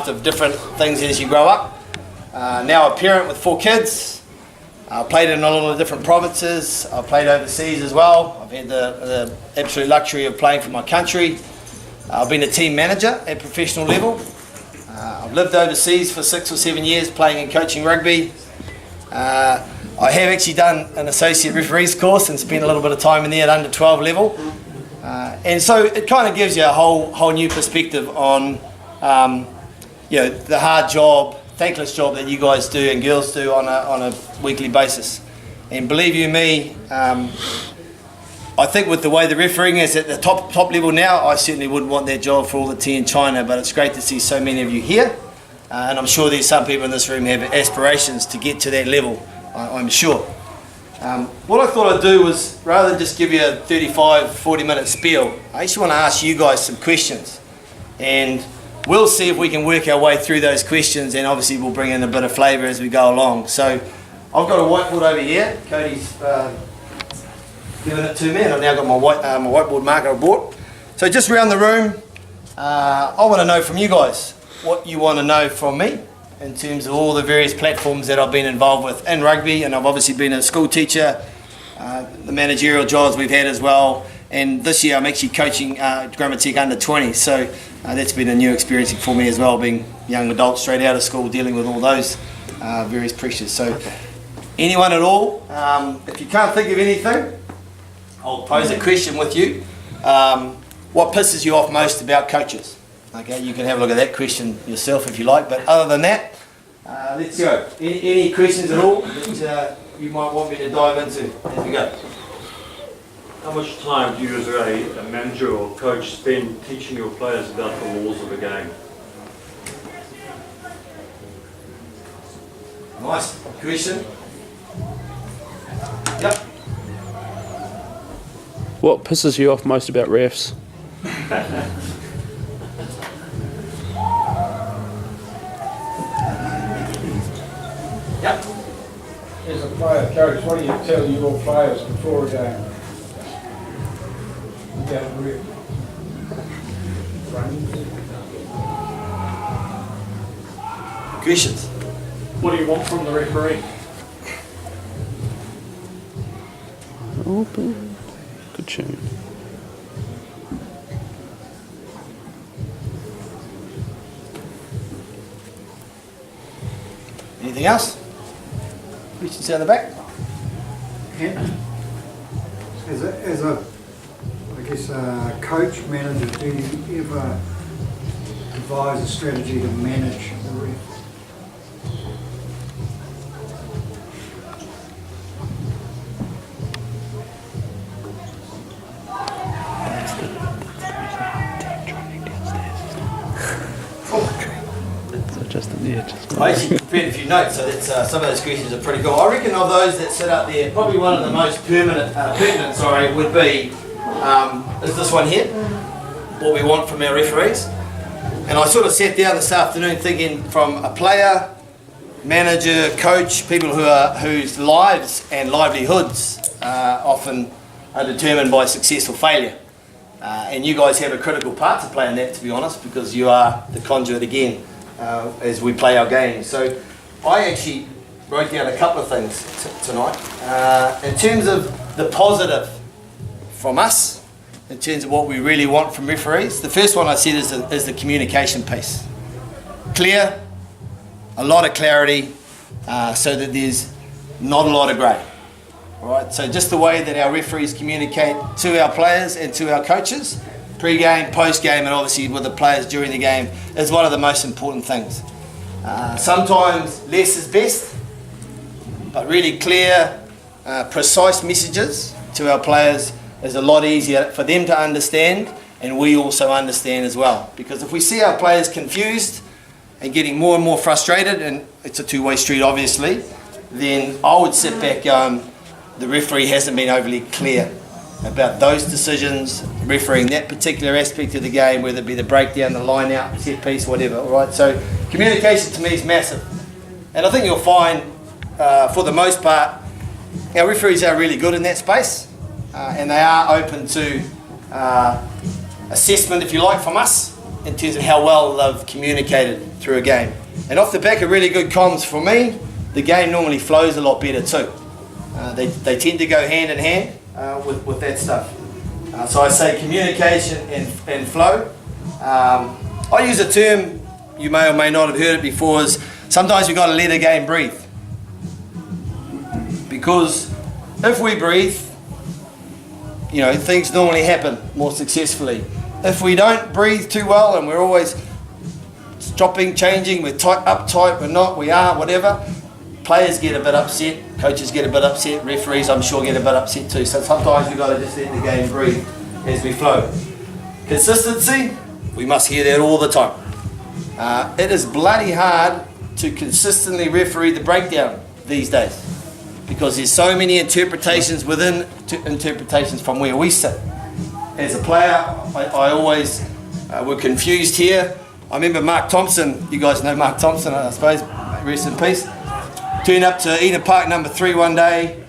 of different things as you grow up. Now a parent with 4 kids. I've played in a lot of different provinces. I've played overseas as well. I've had the absolute luxury of playing for my country. I've been a team manager at professional level. I've lived overseas for 6 or 7 years playing and coaching rugby. I have actually done an associate referees course and spent a little bit of time in there at under 12 level. And so it kind of gives you a whole new perspective on the hard job, thankless job that you guys do and girls do on a weekly basis. And believe you me, I think with the way the refereeing is at the top level now, I certainly wouldn't want that job for all the tea in China, but it's great to see so many of you here. And I'm sure there's some people in this room who have aspirations to get to that level, I'm sure. What I thought I'd do was, rather than just give you a 35, 40-minute spiel, I actually want to ask you guys some questions. And we'll see if we can work our way through those questions, and obviously we'll bring in a bit of flavour as we go along. So I've got a whiteboard over here. Cody's given it to me, and I've now got my whiteboard marker aboard. So just around the room, I want to know from you guys what you want to know from me in terms of all the various platforms that I've been involved with in rugby, and I've obviously been a school teacher, the managerial jobs we've had as well, and this year I'm actually coaching Grammatech under 20, so that's been a new experience for me as well, being young adult straight out of school, dealing with all those various pressures. So anyone at all, if you can't think of anything, I'll pose a question with you. What pisses you off most about coaches? Okay, you can have a look at that question yourself if you like, but other than that, let's go. Any questions at all that you might want me to dive into as we go? How much time do you as a manager or coach spend teaching your players about the laws of the game? Nice question. Yep. What pisses you off most about refs? Yep. As a player coach, what do you tell your players before a game? About ref. Questions? What do you want from the referee? Open. Good tune. Anything else? Questions down the back? Yeah. As a coach, manager, do you ever devise a strategy to manage the ref? I actually prepared a few notes, so that's, some of those questions are pretty cool. I reckon of those that sit up there, probably one of the most pertinent would be, is this one here, what we want from our referees. And I sort of sat down this afternoon thinking from a player, manager, coach, people whose lives and livelihoods often are determined by success or failure. And you guys have a critical part to play in that, to be honest, because you are the conduit again as we play our game. So I actually wrote down a couple of things tonight. In terms of the positive from us, in terms of what we really want from referees, the first one I said is the communication piece. Clear, a lot of clarity, so that there's not a lot of grey. All right, so just the way that our referees communicate to our players and to our coaches, pre-game, post-game, and obviously with the players during the game, is one of the most important things. Sometimes less is best, but really clear, precise messages to our players is a lot easier for them to understand, and we also understand as well. Because if we see our players confused and getting more and more frustrated, and it's a two-way street obviously, then I would sit back going, the referee hasn't been overly clear about those decisions, refereeing that particular aspect of the game, whether it be the breakdown, the line out, set piece, whatever, all right? So communication to me is massive. And I think you'll find, for the most part, our referees are really good in that space, and they are open to assessment, if you like, from us, in terms of how well they've communicated through a game. And off the back of really good comms for me, the game normally flows a lot better too. They tend to go hand in hand with that stuff. So I say communication and flow. I use a term, you may or may not have heard it before, is sometimes you've got to let a game breathe. Because if we breathe, you know, things normally happen more successfully. If we don't breathe too well and we're always stopping, changing, we're tight, uptight, we're not, we are, whatever, players get a bit upset, coaches get a bit upset, referees I'm sure get a bit upset too. So sometimes we've got to just let the game breathe as we flow. Consistency, we must hear that all the time. It is bloody hard to consistently referee the breakdown these days because there's so many interpretations within interpretations from where we sit. As a player, I always were confused here. I remember Mark Thompson, you guys know Mark Thompson, I suppose, rest in peace. Turned up to Eden Park number 3 one day,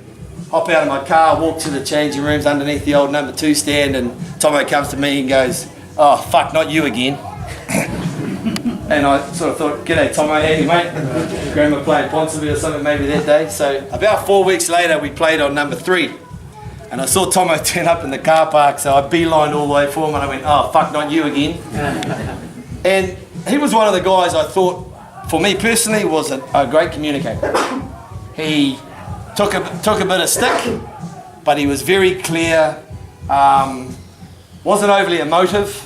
hop out of my car, walk to the changing rooms underneath the old number 2 stand, and Tomo comes to me and goes, "Oh, fuck, not you again." And I sort of thought, "G'day Tomo, how you mate?" Grandma playing Ponsonby or something maybe that day. So about 4 weeks later, we played on number 3. And I saw Tomo turn up in the car park, so I beelined all the way for him and I went, "Oh, fuck, not you again." And he was one of the guys I thought, for me personally, was a great communicator. He took a bit of stick, but he was very clear, wasn't overly emotive,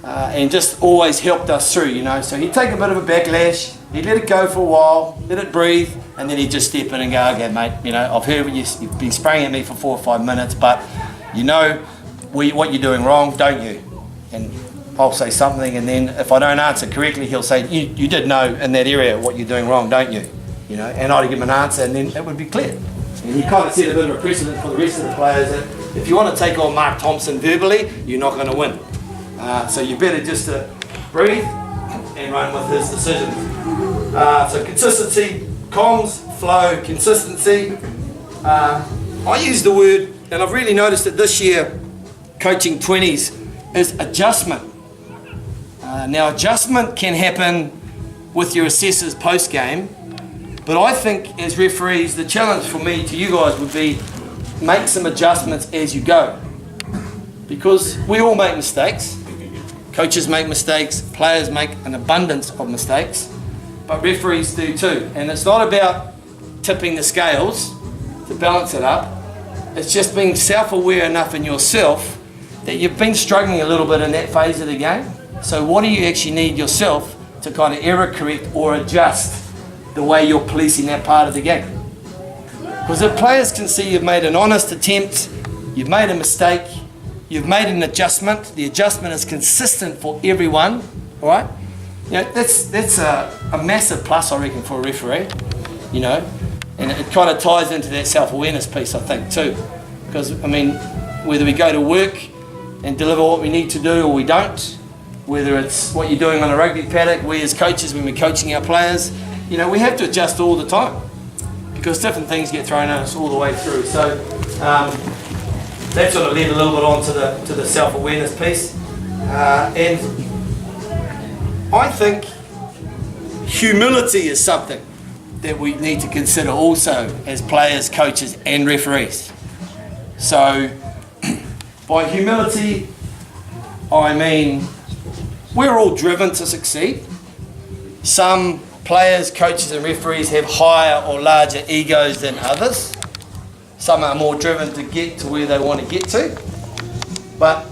and just always helped us through, you know. So he'd take a bit of a backlash, he'd let it go for a while, let it breathe, and then he'd just step in and go, "Okay, mate, you know, I've heard you've been spraying at me for 4 or 5 minutes, but you know what you're doing wrong, don't you?" And I'll say something, and then if I don't answer correctly, he'll say, you did know in that area what you're doing wrong, don't you? You know, and I'd give him an answer, and then it would be clear. And he kind of set a bit of a precedent for the rest of the players that if you want to take on Mark Thompson verbally, you're not going to win. So you better just breathe and run with his decisions. So consistency, comms, flow, consistency. I use the word, and I've really noticed it this year, coaching 20s, is adjustment. Now adjustment can happen with your assessors post-game, but I think as referees, the challenge for me to you guys would be make some adjustments as you go. Because we all make mistakes. Coaches make mistakes, players make an abundance of mistakes, but referees do too. And it's not about tipping the scales to balance it up. It's just being self-aware enough in yourself that you've been struggling a little bit in that phase of the game. So what do you actually need yourself to kind of error correct or adjust the way you're policing that part of the game? Because if players can see you've made an honest attempt, you've made a mistake, you've made an adjustment, the adjustment is consistent for everyone, all right? You know, that's a massive plus, I reckon, for a referee, you know, and it kind of ties into that self-awareness piece, I think, too. Because, I mean, whether we go to work and deliver what we need to do or we don't, whether it's what you're doing on a rugby paddock, we as coaches when we're coaching our players, you know, we have to adjust all the time because different things get thrown at us all the way through. So that sort of led a little bit on to the self-awareness piece. And I think humility is something that we need to consider also as players, coaches and referees. So by humility, I mean we're all driven to succeed. Some players, coaches and referees have higher or larger egos than others. Some are more driven to get to where they want to get to. But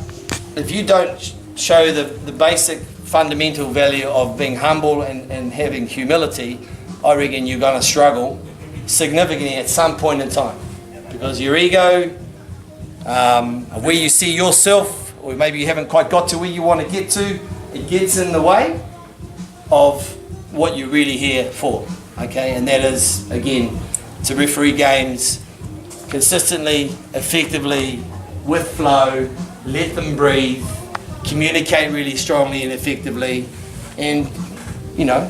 if you don't show the basic fundamental value of being humble and having humility, I reckon you're going to struggle significantly at some point in time. Because your ego, where you see yourself, or maybe you haven't quite got to where you want to get to, it gets in the way of what you're really here for, okay? And that is, again, to referee games consistently, effectively, with flow, let them breathe, communicate really strongly and effectively, and, you know,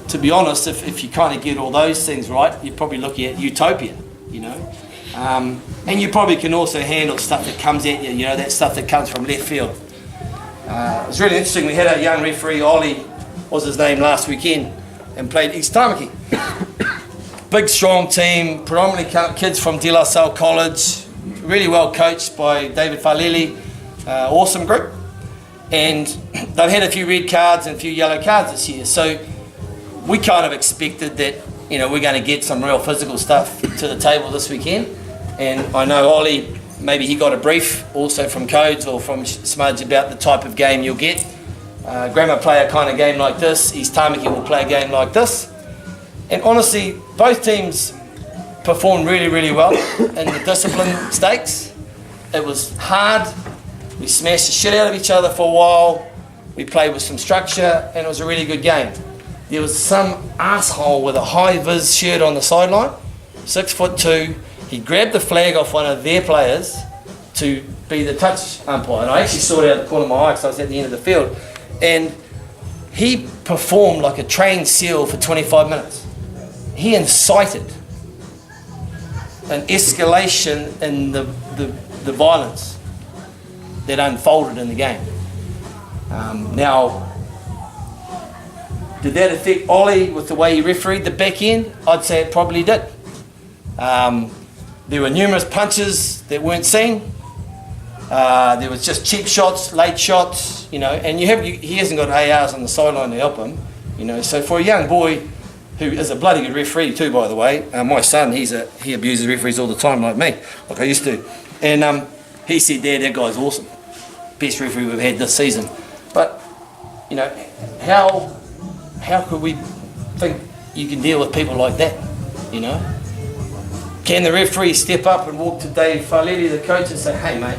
to be honest, if you kind of get all those things right, you're probably looking at utopia, you know? And you probably can also handle stuff that comes at you, you know, that stuff that comes from left field. It was really interesting. We had a young referee, Ollie was his name, last weekend, and played East Tamaki. Big, strong team, predominantly kids from De La Salle College, really well coached by David Faleli, awesome group. And they've had a few red cards and a few yellow cards this year. So we kind of expected that, you know, we're going to get some real physical stuff to the table this weekend. And I know Ollie, maybe he got a brief also from Codes or from Smudge about the type of game you'll get. Grammar play a kind of game like this, East Tamaki will play a game like this. And honestly, both teams performed really, really well in the discipline stakes. It was hard. We smashed the shit out of each other for a while. We played with some structure, and it was a really good game. There was some asshole with a high-vis shirt on the sideline, 6'2". He grabbed the flag off one of their players to be the touch umpire. And I actually saw it out the corner of my eye because I was at the end of the field. And he performed like a trained SEAL for 25 minutes. He incited an escalation in the violence that unfolded in the game. Now, did that affect Ollie with the way he refereed the back end? I'd say it probably did. There were numerous punches that weren't seen. There was just cheap shots, late shots, you know, and he hasn't got ARs on the sideline to help him, you know. So for a young boy who is a bloody good referee too, by the way, my son, he abuses referees all the time like me, like I used to. And he said, Dad, that guy's awesome. Best referee we've had this season. But, you know, how could we think you can deal with people like that, you know? Can the referee step up and walk to Dave Faleli, the coach, and say, hey, mate,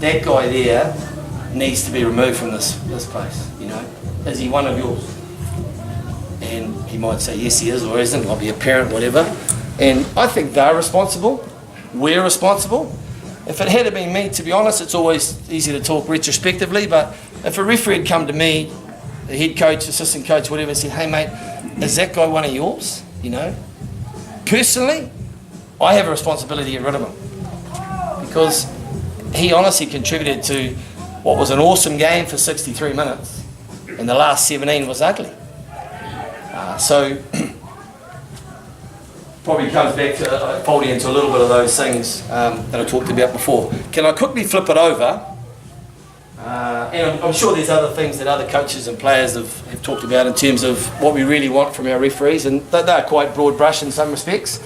that guy there needs to be removed from this place, you know? Is he one of yours? And he might say, yes, he is, or isn't. I'll be a parent, whatever. And I think they're responsible. We're responsible. If it had been me, to be honest, it's always easy to talk retrospectively, but if a referee had come to me, the head coach, assistant coach, whatever, and said, hey, mate, is that guy one of yours, you know? Personally, I have a responsibility to get rid of him because he honestly contributed to what was an awesome game for 63 minutes, and the last 17 was ugly. So probably comes back to folding into a little bit of those things that I talked about before. Can I quickly flip it over? And I'm sure there's other things that other coaches and players have talked about in terms of what we really want from our referees, and they're quite broad brush in some respects.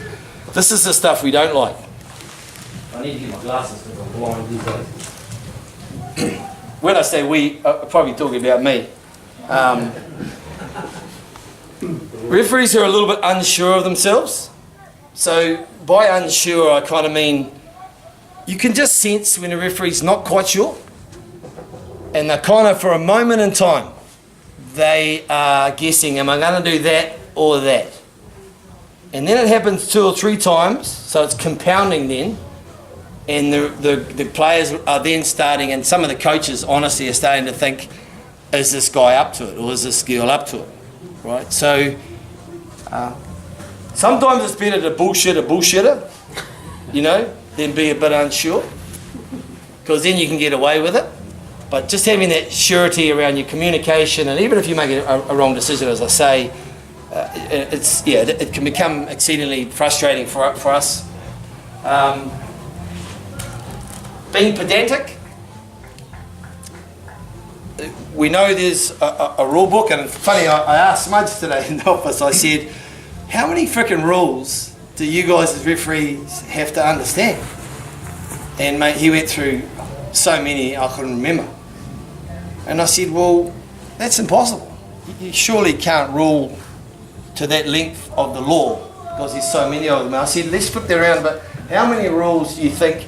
This is the stuff we don't like. I need to get my glasses because I'm blind these days. When I say we, I'm probably talking about me. Referees are a little bit unsure of themselves. So by unsure, I kind of mean you can just sense when a referee's not quite sure. And they're kind of, for a moment in time, they are guessing, am I going to do that or that? And then it happens 2 or 3 times, so it's compounding then. And the players are then starting, and some of the coaches honestly are starting to think, is this guy up to it or is this girl up to it? Right? So sometimes it's better to bullshit a bullshitter, you know, than be a bit unsure, because then you can get away with it. But just having that surety around your communication, and even if you make a wrong decision, as I say, it can become exceedingly frustrating for us. Being pedantic, we know there's a rule book, and it's funny, I asked Smudge today in the office, I said, how many frickin' rules do you guys as referees have to understand? And mate, he went through so many I couldn't remember. And I said, well, that's impossible. You surely can't rule to that length of the law because there's so many of them. I said, let's flip that around, but how many rules do you think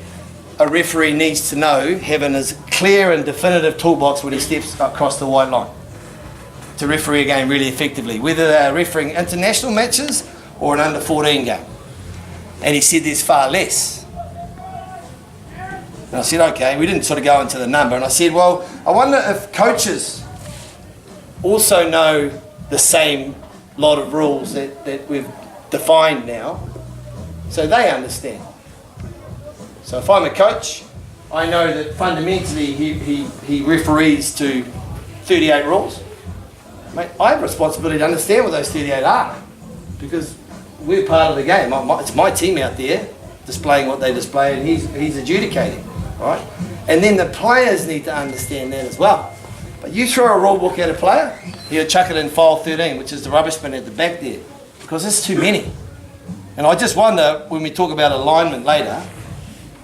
a referee needs to know, having his clear and definitive toolbox when he steps across the white line to referee a game really effectively, whether they're refereeing international matches or an under-14 game? And he said there's far less. And I said, okay, we didn't sort of go into the number. And I said, well, I wonder if coaches also know the same lot of rules that we've defined now, so they understand. So if I'm a coach, I know that fundamentally he referees to 38 rules. Mate, I have a responsibility to understand what those 38 are, because we're part of the game. It's my team out there displaying what they display, and he's adjudicating, right? And then the players need to understand that as well. But you throw a rule book at a player, he'll chuck it in file 13, which is the rubbish bin at the back there, because there's too many. And I just wonder, when we talk about alignment later,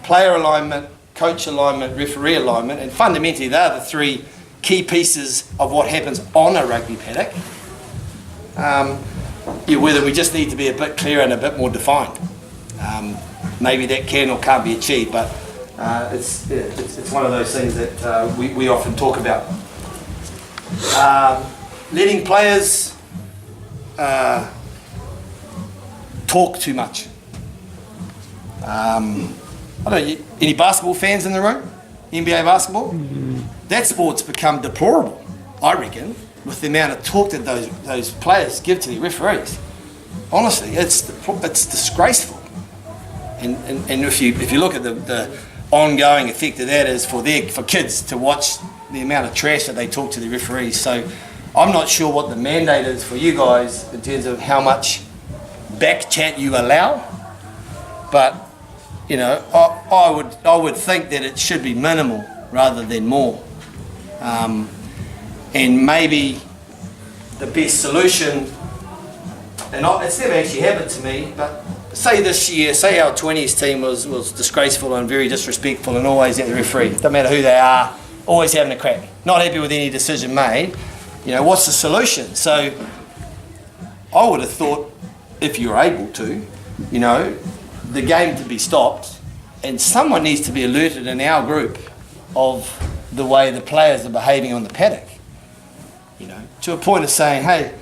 player alignment, coach alignment, referee alignment, and fundamentally they're the three key pieces of what happens on a rugby paddock. Whether we just need to be a bit clearer and a bit more defined. Maybe that can or can't be achieved, but it's one of those things that we often talk about. Letting players talk too much. I don't know, any basketball fans in the room? NBA basketball? That sport's become deplorable, I reckon, with the amount of talk that those players give to the referees. Honestly, it's disgraceful. And if you look at the ongoing effect of that is for kids to watch the amount of trash that they talk to the referees. So I'm not sure what the mandate is for you guys in terms of how much back chat you allow, but you know, I would think that it should be minimal rather than more. And maybe the best solution, and it's never actually happened to me, but say this year, say our 20s team was disgraceful and very disrespectful and always at the referee, doesn't matter who they are, always having a crack, not happy with any decision made, you know, what's the solution? So I would have thought, if you're able to, you know, the game to be stopped, and someone needs to be alerted in our group of the way the players are behaving on the paddock, you know, to a point of saying, hey,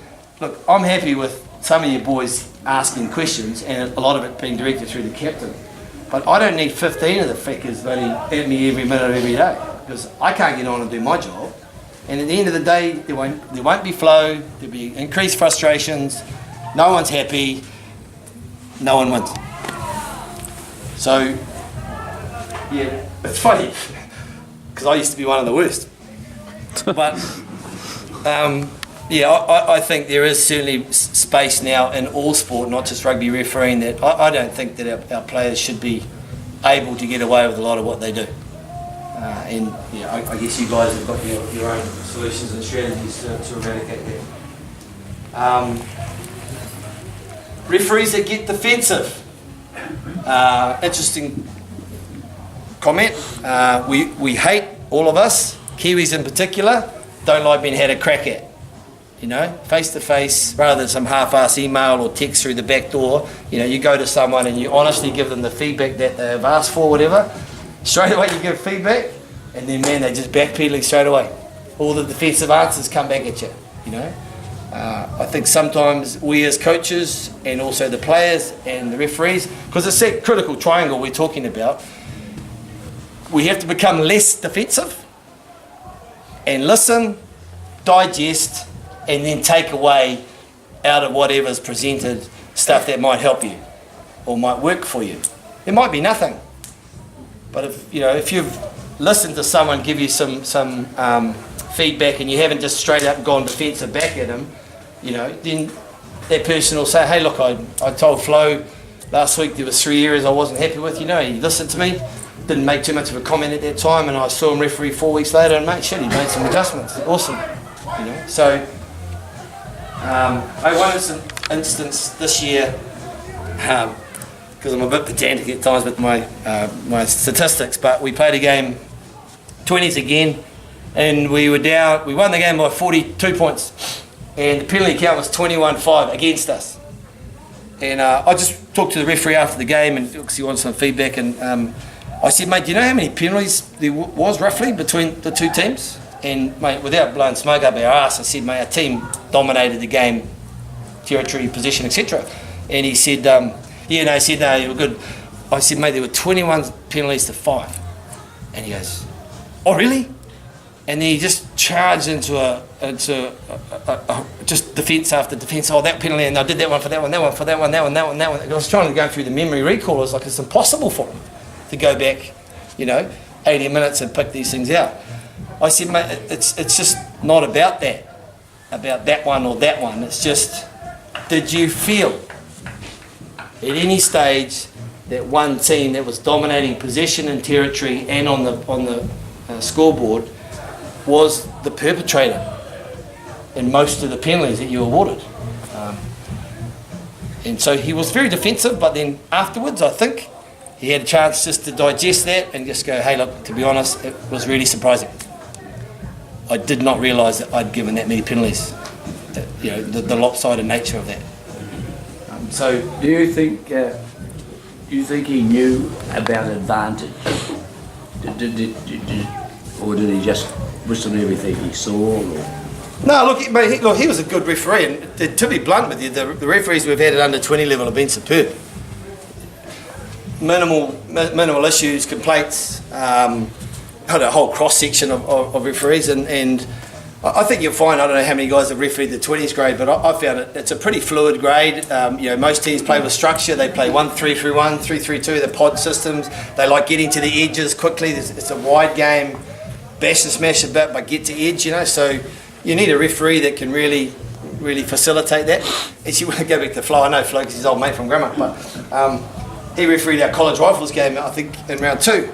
look, I'm happy with some of you boys asking questions and a lot of it being directed through the captain, but I don't need 15 of the feckers voting at me every minute of every day, because I can't get on and do my job. And at the end of the day, there won't be flow, there'll be increased frustrations, no one's happy, no one wins. So, yeah, it's funny, because I used to be one of the worst. But, yeah, I think there is certainly space now in all sport, not just rugby refereeing, that I don't think that our players should be able to get away with a lot of what they do. And yeah, I guess you guys have got your own solutions and strategies to eradicate that. Referees that get defensive. Interesting comment. We hate, all of us, Kiwis in particular, don't like being had a crack at. You know, face to face, rather than some half-ass email or text through the back door. You know, you go to someone and you honestly give them the feedback that they have asked for, whatever. Straight away you give feedback, and then man, they're just backpedaling straight away. All the defensive answers come back at you. You know, I think sometimes we as coaches and also the players and the referees, because it's that critical triangle we're talking about, we have to become less defensive and listen, digest, and then take away out of whatever's presented stuff that might help you or might work for you. It might be nothing, but if you've listened to someone give you some feedback and you haven't just straight up gone defensive back at them, you know, then that person will say, hey, look, I told Flo last week there was 3 areas I wasn't happy with. You know, he listened to me, didn't make too much of a comment at that time, and I saw him referee 4 weeks later, and mate, shit, he made some adjustments. Awesome, you know. So. I one instance this year, because I'm a bit pedantic at times with my statistics, but we played a game, 20s again, and we won the game by 42 points, and the penalty count was 21-5 against us. And I just talked to the referee after the game, and because he wanted some feedback, and I said, mate, do you know how many penalties there was roughly between the two teams? And mate, without blowing smoke up our ass, I said, mate, our team dominated the game, territory, position, etc. And he said, no, you were good. I said, mate, there were 21 penalties to 5. And he goes, oh, really? And then he just charged into just defence after defence. Oh, that penalty, and I did that one for that one, that one for that one, that one, that one, that one. I was trying to go through the memory recall. It was like it's impossible for him to go back, 80 minutes and pick these things out. I said, mate, it's just not about that one or that one. It's just, did you feel at any stage that one team that was dominating possession and territory and on the scoreboard was the perpetrator in most of the penalties that you awarded? And so he was very defensive, but then afterwards I think he had a chance just to digest that and just go, hey look, to be honest, it was really surprising. I did not realise that I'd given that many penalties, that, you know, the lopsided nature of that. So do you think he knew about advantage? Or did he just whistle everything he saw? Or? no, look, he was a good referee, and to be blunt with you, the referees we've had at under 20 level have been superb. Minimal issues, complaints, had a whole cross section of referees, and I think you'll find, I don't know how many guys have refereed the 20s grade, but I found it's a pretty fluid grade. You know, most teams play with structure. They play 1-3-3-1, 3-3-2, the pod systems. They like getting to the edges quickly. It's a wide game, bash and smash a bit, but get to edge, you know. So you need a referee that can really facilitate that. And you want to go back to Flo. I know Flo because he's old mate from Grammar, but he refereed our college rifles game, I think, in round 2.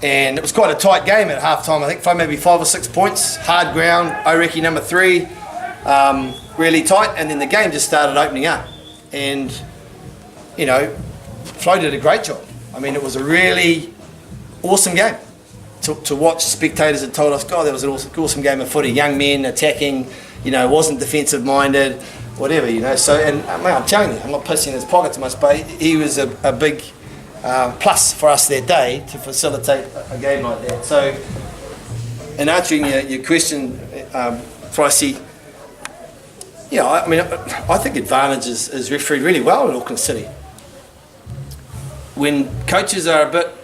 And it was quite a tight game at half time. I think maybe 5 or 6 points, hard ground, Orecky number 3, really tight. And then the game just started opening up. And, you know, Flo did a great job. I mean, it was a really awesome game. To watch, spectators had told us, God, that was an awesome game of footy. Young men attacking, you know, wasn't defensive minded, whatever, you know. So, and mate, I'm telling you, I'm not pissing in his pockets much, but he was a big plus for us that day to facilitate a game like that. So, in answering your question, Pricey, yeah, I mean, I think Advantage is refereed really well in Auckland City. When coaches are a bit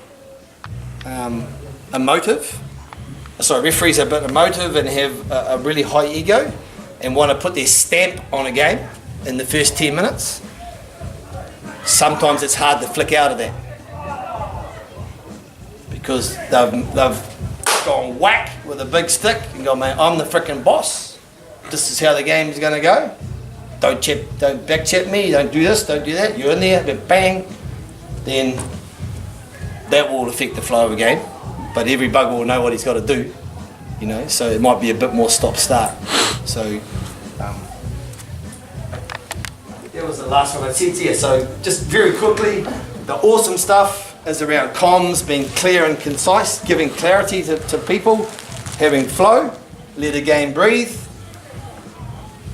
referees are a bit emotive and have a really high ego and want to put their stamp on a game in the first 10 minutes, sometimes it's hard to flick out of that because they've gone whack with a big stick and gone, mate, I'm the frickin' boss. This is how the game's going to go. Don't back chat me, don't do this, don't do that. You're in there, but bang, then that will affect the flow of a game. But every bugger will know what he's got to do, you know, so it might be a bit more stop-start. So that was the last one I said to you. So just very quickly, the awesome stuff is around comms, being clear and concise, giving clarity to people, having flow, let a game breathe,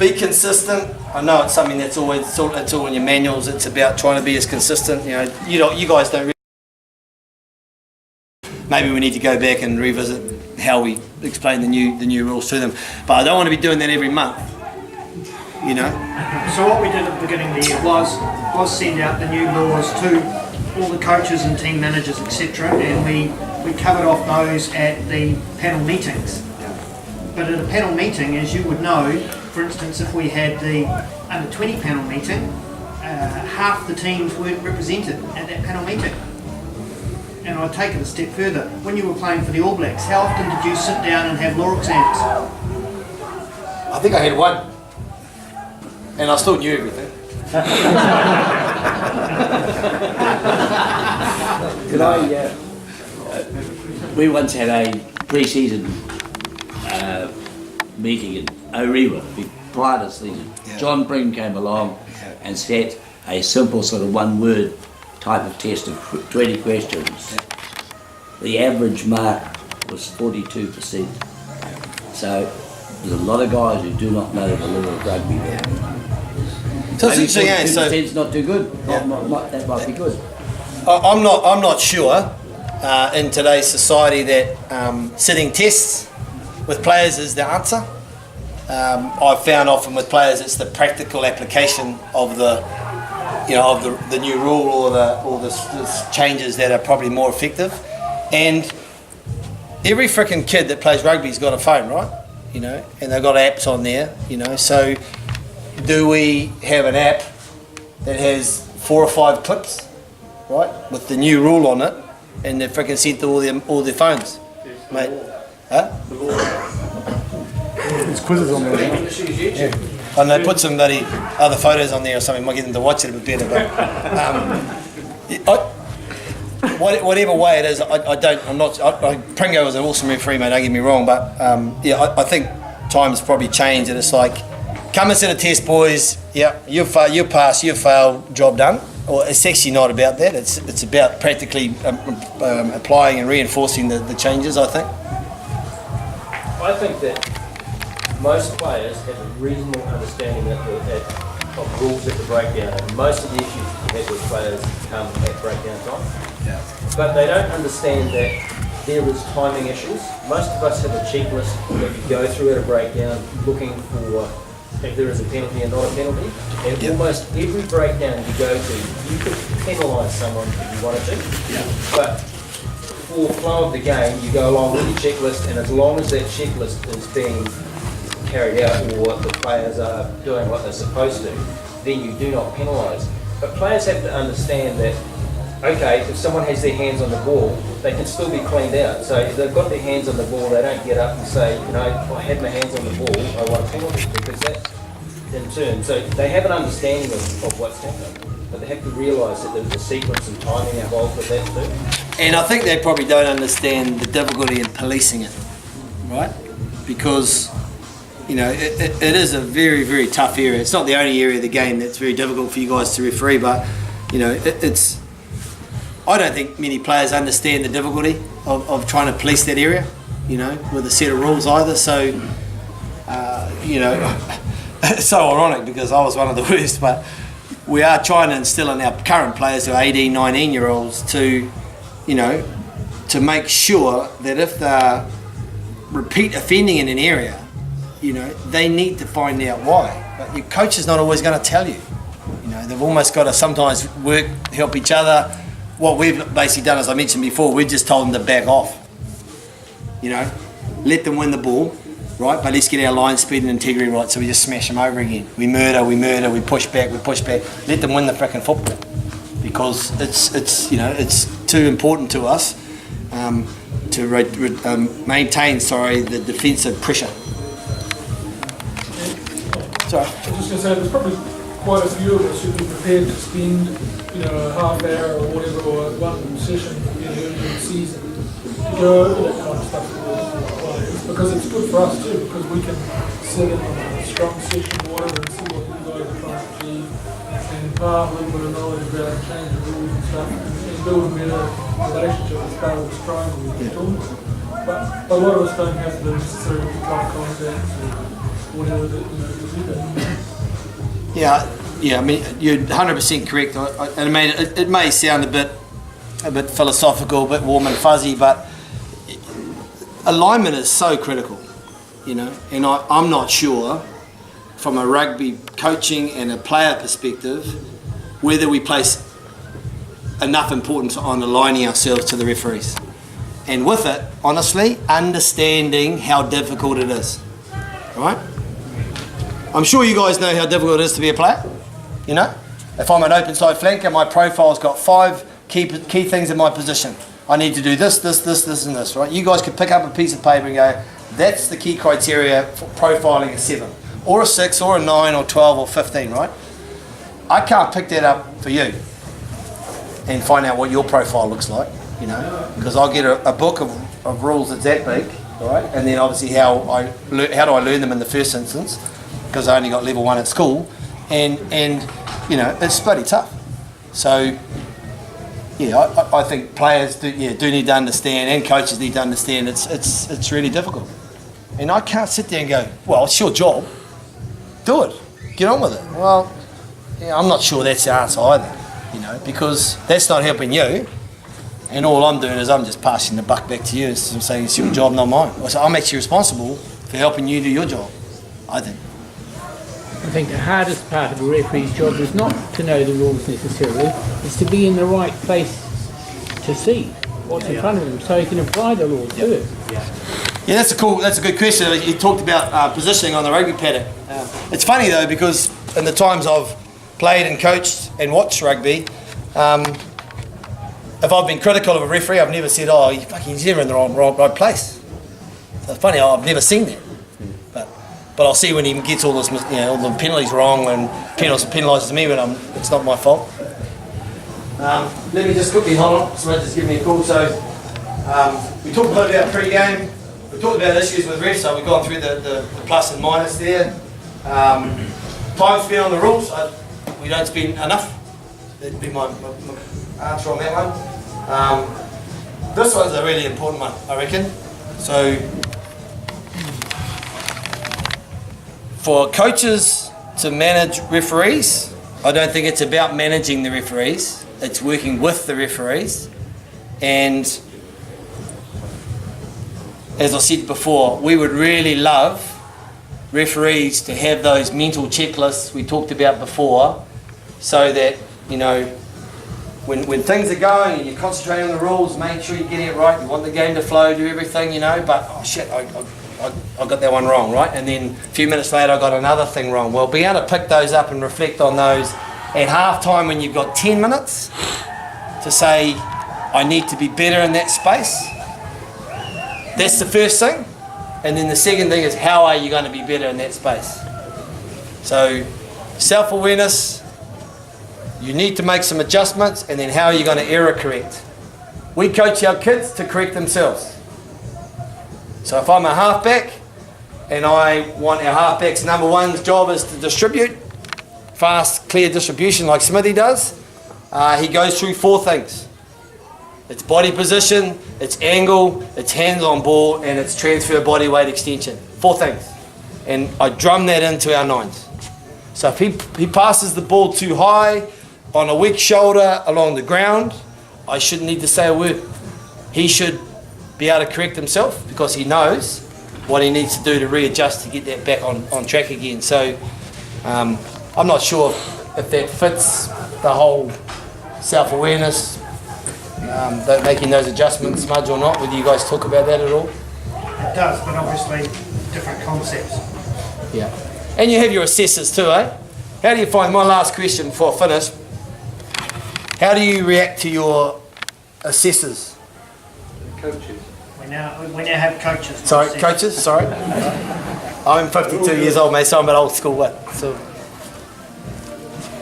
be consistent. I know it's something that's always, it's all in your manuals, it's about trying to be as consistent. You know, you guys don't really. Maybe we need to go back and revisit how we explain the new rules to them. But I don't want to be doing that every month, you know. So what we did at the beginning of the year was send out the new laws to all the coaches and team managers, etc. And we covered off those at the panel meetings. But at a panel meeting, as you would know, for instance, if we had the under 20 panel meeting, half the teams weren't represented at that panel meeting. And I'd take it a step further. When you were playing for the All Blacks, how often did you sit down and have law exams? I think I had one, and I still knew everything. We once had a pre-season meeting in Orewa prior to the season. Yeah. John Pring came along and set a simple sort of one-word type of test of 20 questions. Yeah. The average mark was 42%. So there's a lot of guys who do not know the law of rugby. So it's interesting, so not too good. Yeah. That might be good. I'm not sure in today's society that sitting tests with players is the answer. I've found often with players it's the practical application of the new rule or the changes that are probably more effective. And every freaking kid that plays rugby's got a phone, right? You know, and they've got apps on there, you know. So do we have an app that has 4 or 5 clips, right, with the new rule on it, and they're freaking sent to all their phones, mate? Huh? There's quizzes on there. And they put some bloody other photos on there or something, might get them to watch it a bit better. But whatever way it is, Pringo was an awesome referee, mate, don't get me wrong, but I think times probably changed, and it's like, come and sit a test, boys, yeah, you pass, you fail, job done. Or it's actually not about that, it's about practically applying and reinforcing the changes, I think. I think that most players have a reasonable understanding of rules at the breakdown, and most of the issues you have with players come at breakdown time. Yeah. But they don't understand that there is timing issues. Most of us have a checklist that you go through at a breakdown looking for if there is a penalty and not a penalty. And almost every breakdown you go to, you could penalise someone if you wanted to. Yeah. But for flow of the game, you go along with your checklist, and as long as that checklist is being carried out or the players are doing what they're supposed to, then you do not penalise. But players have to understand that, okay, if someone has their hands on the ball, they can still be cleaned out. So if they've got their hands on the ball, they don't get up and say, I had my hands on the ball, I want a penalty, because that in turn, so they have an understanding of what's happening, but they have to realise that there's a sequence and timing involved with that too. And I think they probably don't understand the difficulty in policing it, right? Because, it is a very, very tough area. It's not the only area of the game that's very difficult for you guys to referee, but, it's... I don't think many players understand the difficulty of trying to police that area, with a set of rules either. So, it's so ironic because I was one of the worst, but we are trying to instill in our current players who are 18, 19-year-olds to make sure that if they're repeat offending in an area, they need to find out why. But your coach is not always going to tell you. They've almost got to sometimes help each other. What we've basically done, as I mentioned before, we've just told them to back off. Let them win the ball, right? But let's get our line speed and integrity right, so we just smash them over again. We murder, we push back. Let them win the frickin' football, because it's too important to us to maintain the defensive pressure. Sorry. I was just going to say, there's probably quite a few of us who'd be prepared to spend, a half hour or whatever, or one session early in the season to go over that kind of stuff with the players, because it's good for us too, because we can sit in on a strong session or whatever and see what you guys are trying to achieve, and impart a little bit of knowledge about changing rules and stuff, and build a better relationship as part of this triangle we're talking about. But a lot of us don't have the necessary tough contacts or whatever that to do that. Yeah, I mean, you're 100% correct. I mean, it may sound a bit philosophical, a bit warm and fuzzy, but alignment is so critical, and I'm not sure, from a rugby coaching and a player perspective, whether we place enough importance on aligning ourselves to the referees. And with it, honestly, understanding how difficult it is, right? I'm sure you guys know how difficult it is to be a player. If I'm an open side flanker, my profile's got 5 key things in my position. I need to do this, and this, right? You guys could pick up a piece of paper and go, that's the key criteria for profiling a 7, or a 6, or a 9, or 12, or 15, right? I can't pick that up for you and find out what your profile looks like, because I'll get a book of rules that's that big, right? And then obviously how do I learn them in the first instance, because I only got level 1 at school, and it's bloody tough. So I think players do need to understand, and coaches need to understand it's really difficult. And I can't sit there and go, well, it's your job, do it, get on with it. Well, I'm not sure that's the answer either, because that's not helping you, and all I'm doing is I'm just passing the buck back to you. So I'm saying it's your job, not mine. So I'm actually responsible for helping you do your job, I think. I think the hardest part of a referee's job is not to know the rules necessarily, it's to be in the right place to see what's in front of them, so he can apply the laws to it. Yeah, that's a good question. You talked about positioning on the rugby paddock. It's funny though, because in the times I've played and coached and watched rugby, if I've been critical of a referee, I've never said, he's never in the right place. it's funny, I've never seen that. But I'll see when he gets all this, all the penalties wrong and penalises me when it's not my fault. Let me just quickly hold on. Somebody just give me a call. So we talked a little about pre-game. We talked about issues with refs. So we've gone through the plus and minus there. Time spent on the rules. We don't spend enough. That'd be my answer on that one. This one's a really important one, I reckon. So for coaches to manage referees, I don't think it's about managing the referees. It's working with the referees. And as I said before, we would really love referees to have those mental checklists we talked about before, so that, when things are going and you're concentrating on the rules, make sure you're getting it right, you want the game to flow, do everything, but oh shit, I got that one wrong, right? And then a few minutes later I got another thing wrong. Well, being able to pick those up and reflect on those at half time when you've got 10 minutes to say, I need to be better in that space. That's the first thing. And then the second thing is, how are you going to be better in that space? So, self-awareness, you need to make some adjustments, and then how are you going to error correct? We coach our kids to correct themselves. So if I'm a halfback and I want our halfback's number one's job is to distribute, fast, clear distribution like Smithy does, he goes through 4 things. It's body position, it's angle, it's hands on ball, and it's transfer body weight extension. 4 things. And I drum that into our 9s. So if he passes the ball too high, on a weak shoulder, along the ground, I shouldn't need to say a word. He should be able to correct himself because he knows what he needs to do to readjust to get that back on track again. So I'm not sure if that fits the whole self-awareness, making those adjustments, Smudge, or not. Whether you guys talk about that at all? It does, but obviously different concepts. Yeah. And you have your assessors too, eh? How do you find, my last question before I finish, how do you react to your assessors? Coaches. We now have coaches. Sorry, coaches, sorry. I'm 52 years old, mate, so I'm an old school, so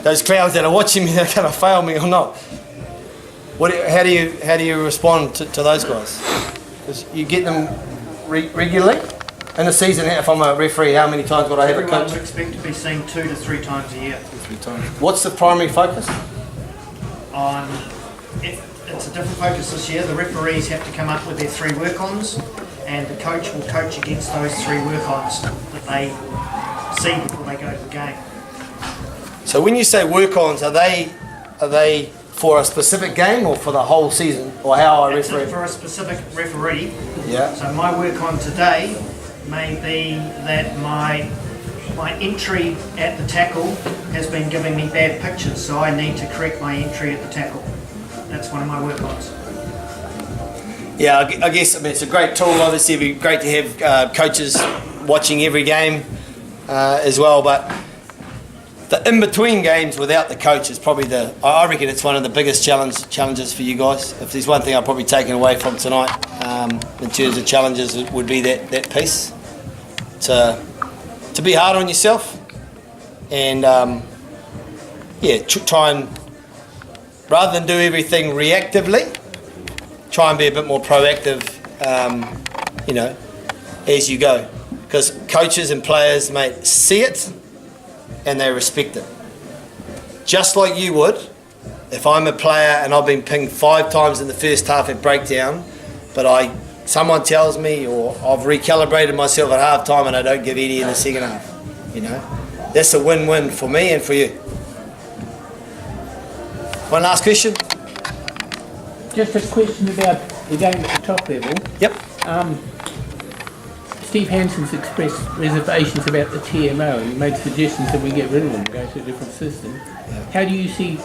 those clowns that are watching me, they're going to fail me or not. How do you respond to those guys? Because you get them regularly in a season. If I'm a referee, how many times would I have a coach? Everyone would expect to be seen 2 to 3 times a year. 3 times. What's the primary focus? It's a different focus this year. The referees have to come up with their 3 work-ons, and the coach will coach against those 3 work-ons that they see before they go to the game. So when you say work-ons, are they for a specific game or for the whole season, or how I referee? It's for a specific referee. Yeah. So my work-on today may be that my entry at the tackle has been giving me bad pictures, so I need to correct my entry at the tackle. That's one of my work-ons. Yeah, I guess it's a great tool. Obviously, it'd be great to have coaches watching every game as well. But the in-between games without the coach is probably I reckon it's one of the biggest challenges for you guys. If there's one thing I've probably taken away from tonight in terms of challenges, it would be that piece to be hard on yourself and try and, rather than do everything reactively, try and be a bit more proactive, as you go. Because coaches and players, mate, see it and they respect it. Just like you would, if I'm a player and I've been pinged 5 times in the first half at breakdown, but someone tells me, or I've recalibrated myself at half time and I don't give any in the second half. That's a win-win for me and for you. One last question? Just a question about the game at the top level. Yep. Steve Hansen's expressed reservations about the TMO. He made suggestions that we get rid of them and go to a different system. How do you see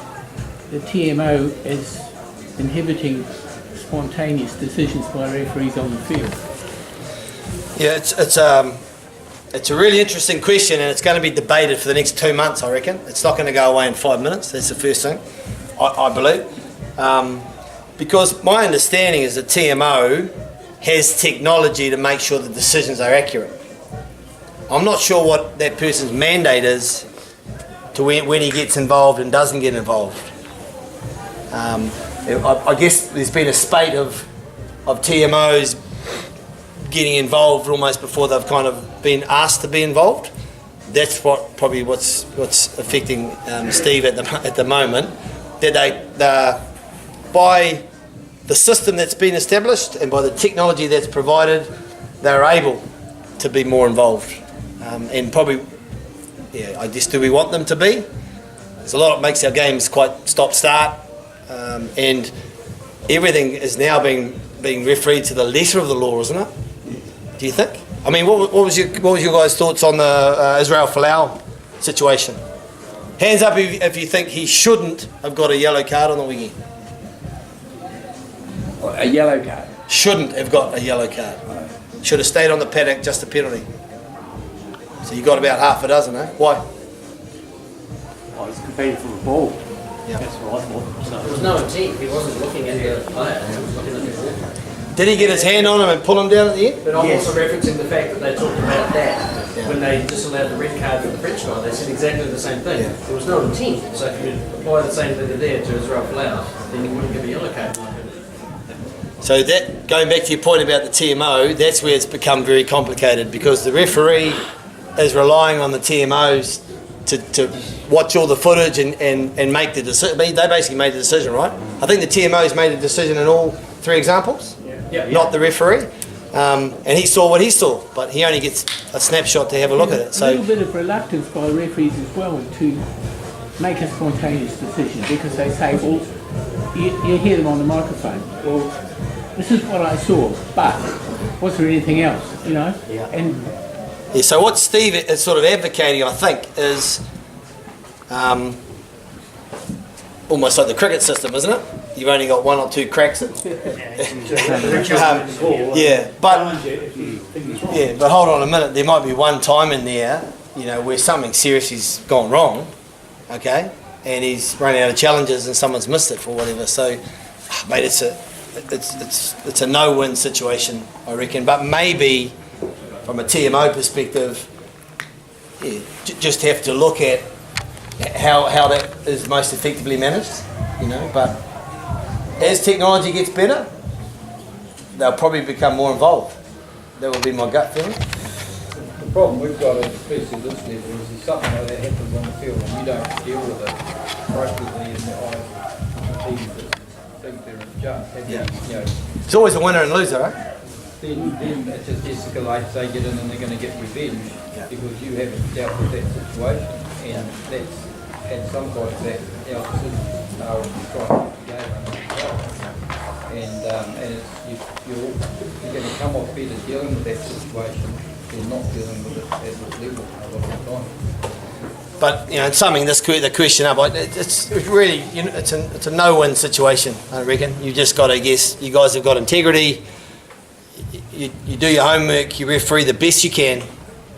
the TMO as inhibiting spontaneous decisions by referees on the field? Yeah, it's a really interesting question, and it's going to be debated for the next 2 months, I reckon. It's not going to go away in 5 minutes. That's the first thing, I believe. Because my understanding is the TMO has technology to make sure the decisions are accurate. I'm not sure what that person's mandate is to when he gets involved and doesn't get involved. I guess there's been a spate of TMOs getting involved almost before they've kind of been asked to be involved. That's probably what's affecting Steve at the moment. That they by the system that's been established and by the technology that's provided, they're able to be more involved. And probably, yeah, I guess, do we want them to be? There's a lot that makes our games quite stop-start, and everything is now being refereed to the letter of the law, isn't it? Do you think? I mean, what was your guys' thoughts on the Israel Folau situation? Hands up if you think he shouldn't have got a yellow card on the weekend. A yellow card. Shouldn't have got a yellow card. Should have stayed on the paddock, just a penalty. So you got about half a dozen, eh? Why? Oh, he's competing for the ball. Yeah. That's what I thought. There was no intent, he wasn't looking at the player, he was looking at the ball. Did he get his hand on him and pull him down at the end? But I'm also referencing the fact that they talked about that when they disallowed the red card for the French guy. They said exactly the same thing. There was no intent. So if you apply the same thing there to Israel Folau, then you wouldn't give a yellow card. So that, going back to your point about the TMO, that's where it's become very complicated because the referee is relying on the TMOs to watch all the footage and make the decision. They basically made the decision, right? I think the TMOs made the decision in all three examples, not the referee. And he saw what he saw, but he only gets a snapshot to have a look at it. So a little bit of reluctance by referees as well to make a spontaneous decision because they say, well, you hear them on the microphone, well, this is what I saw, but was there anything else, you know? Yeah. And yeah, so what Steve is sort of advocating, I think, is almost like the cricket system, isn't it? You've only got one or two cracks at but hold on a minute. There might be one time in there, you know, where something seriously's gone wrong, okay, and he's running out of challenges and someone's missed it for whatever. So, mate, it's a no-win situation, I reckon. But maybe from a TMO perspective, yeah, just have to look at how that is most effectively managed, you know. But as technology gets better, they'll probably become more involved. That would be my gut feeling. The problem we've got, especially this level, is something like that happens on the field and you don't deal with it appropriately in the eyes of teams that think they're a judge. It's always a winner and loser, eh? Then it just escalates, they get in and they're going to get revenge because you haven't dealt with that situation, and that's had some kind of that our citizens are trying to get under control. And it's, you're going to come off better dealing with that situation than not dealing with it at this level a lot of the time. But you know, in summing this the question up, it's really, you know, it's a no-win situation. I reckon you just got to guess. You guys have got integrity. You do your homework. You referee the best you can,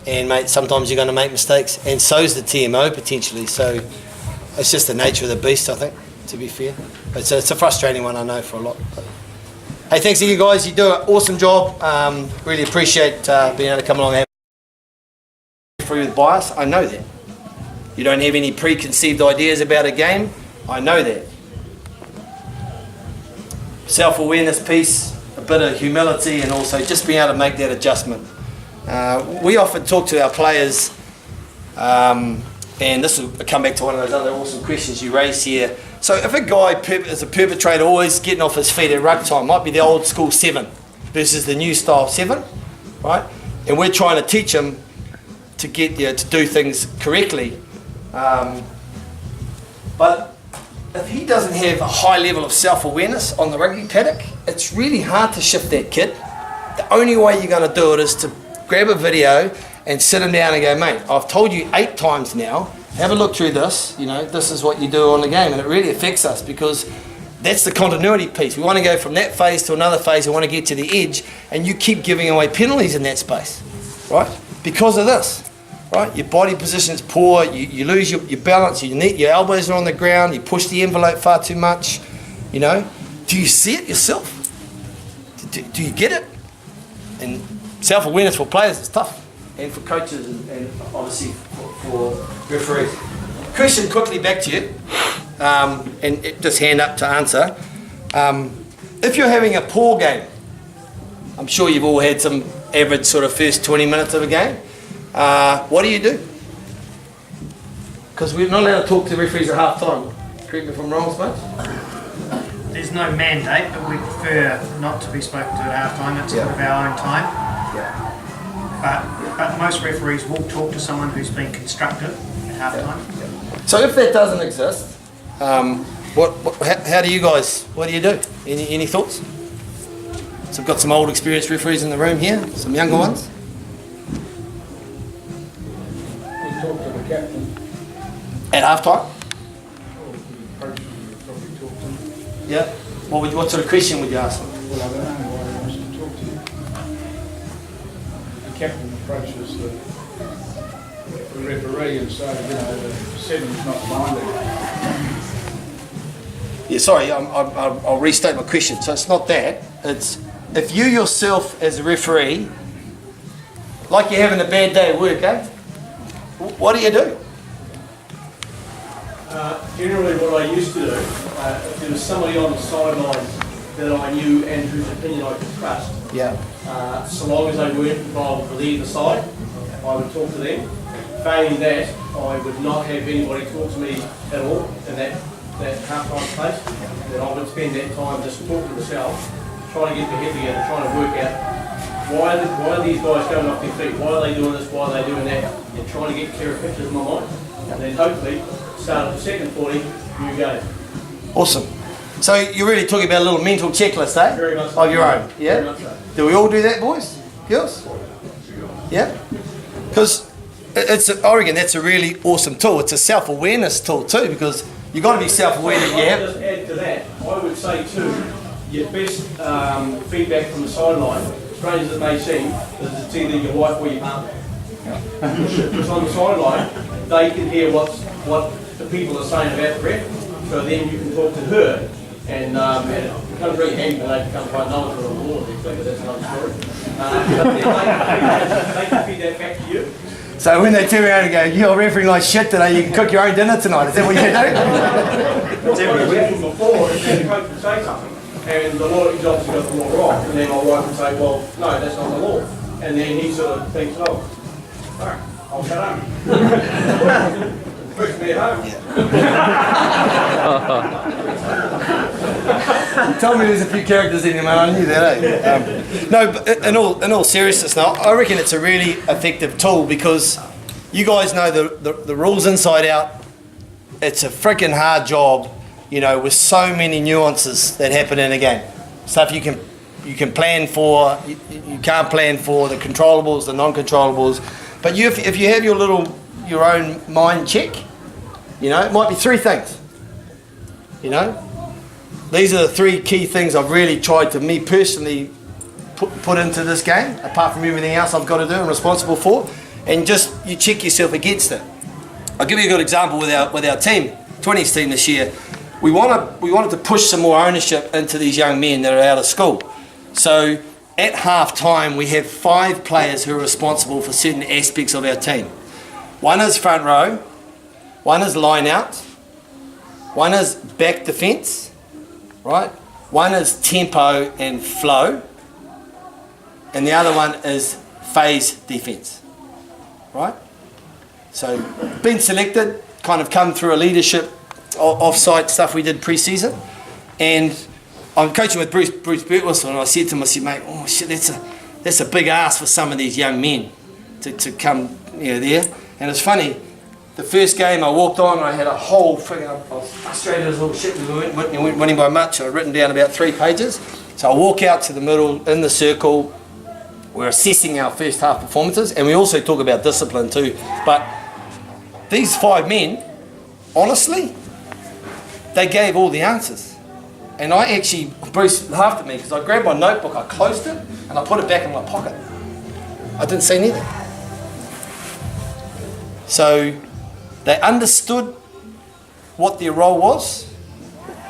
and mate, sometimes you're going to make mistakes, and so's the TMO potentially. So it's just the nature of the beast, I think. To be fair, it's a frustrating one, I know, for a lot. But, hey, thanks to you guys. You do an awesome job. Really appreciate being able to come along and have free with bias. I know that. You don't have any preconceived ideas about a game. I know that. Self-awareness piece, a bit of humility, and also just being able to make that adjustment. We often talk to our players, and this will come back to one of those other awesome questions you raised here. So if a guy is a perpetrator always getting off his feet at rugby time, might be the old school 7 versus the new style 7, right? And we're trying to teach him to get to do things correctly. But if he doesn't have a high level of self-awareness on the rugby paddock, it's really hard to shift that kid. The only way you're going to do it is to grab a video and sit him down and go, mate, I've told you 8 times now, have a look through this, you know, this is what you do on the game, and it really affects us because that's the continuity piece. We want to go from that phase to another phase, we want to get to the edge, and you keep giving away penalties in that space, right? Because of this. Right, your body position's poor, you lose your balance, your elbows are on the ground, you push the envelope far too much, you know. Do you see it yourself? Do you get it? And self-awareness for players is tough, and for coaches, and obviously for referees. Question quickly back to you, and just hand up to answer. If you're having a poor game, I'm sure you've all had some average sort of first 20 minutes of a game. What do you do? Because we're not allowed to talk to referees at half time. Correct me if I'm wrong, Smudge? There's no mandate, but we prefer not to be spoken to at half time. It's sort of our own time. But most referees will talk to someone who's been constructive at half time. So if that doesn't exist, how do you guys, what do you do? Any thoughts? So I've got some old experienced referees in the room here, some younger ones. We talk to the captain. At half time? Coach would probably talk to him. Yeah. What sort of question would you ask them? Well, I don't know why he wants to talk to you. The captain approaches the referee and says, you know, the seven's not binding. Yeah, sorry, I'll restate my question. So it's not that. It's if you yourself as a referee, like you're having a bad day at work, eh? What do you do? Generally what I used to do, if there was somebody on the sideline that I knew and whose opinion I could trust, so long as they weren't involved with either side, I would talk to them. Failing that, I would not have anybody talk to me at all in that half-time place. Then I would spend that time just talking to myself, trying to get my head together, trying to work out why are these guys going off their feet, why are they doing this, why are they doing that, and trying to get clearer pictures in my mind. And then hopefully, start at the second 40, new game. Awesome. So you're really talking about a little mental checklist, eh? Very much so. Of your own, yeah? Very much so. Do we all do that, boys? Girls? Yeah? Because I reckon that's a really awesome tool. It's a self-awareness tool too, because you've got to be self-aware that you have. Just add to that, I would say too, your best feedback from the sideline, strange as it may seem, is it's either your wife or your partner. Because on the sideline, they can hear what the people are saying about the ref, so then you can talk to her, and it becomes very handy when they become quite knowledgeable on the law, but that's another story. But then they can feed that back to you. So when they turn around and go, you're refereeing like shit today, you can cook your own dinner tonight. Is that what you do? It's everywhere. Before, and the coach would say something, and the law, he's obviously got the law wrong, and then my wife would say, well, no, that's not the law. And then he sort of thinks, oh, alright, I'll shut up. Push me at home. You told me there's a few characters in him, man. I knew that, eh? No, but in all seriousness now, I reckon it's a really effective tool because you guys know the rules inside out. It's a freaking hard job, you know, with so many nuances that happen in a game. Stuff you can plan for, you can't plan for, the controllables, the non-controllables. But if you have your own mind check, you know, it might be three things, you know. These are the three key things I've really tried to, me personally, put into this game, apart from everything else I've got to do and responsible for, and just you check yourself against it. I'll give you a good example with our team, 20s team this year. We wanted to push some more ownership into these young men that are out of school. So at half time, we have 5 players who are responsible for certain aspects of our team. One is front row, one is line out, one is back defence, right? One is tempo and flow, and the other one is phase defence, right? So been selected, kind of come through a leadership off-site stuff we did pre-season, and I'm coaching with Bruce Birtwistle, and I said to him, mate, oh shit, that's a big ask for some of these young men to come, you know, there. And it's funny, the first game I walked on, I had a whole friggin', I was frustrated as little shit, we weren't winning by much. I'd written down about 3 pages. So I walk out to the middle, in the circle, we're assessing our first half performances, and we also talk about discipline too. But these 5 men, honestly, they gave all the answers. And I actually, Bruce laughed at me because I grabbed my notebook, I closed it, and I put it back in my pocket. I didn't say anything. So they understood what their role was,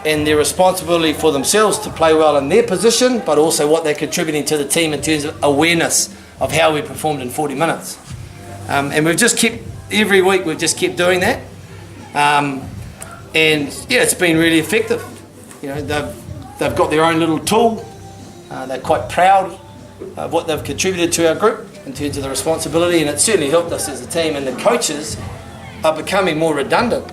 and their responsibility for themselves to play well in their position, but also what they're contributing to the team in terms of awareness of how we performed in 40 minutes. And we've just kept, every week we've just kept doing that. And yeah, it's been really effective. You know, they've got their own little tool. They're quite proud of what they've contributed to our group in terms of the responsibility, and it's certainly helped us as a team, and the coaches are becoming more redundant.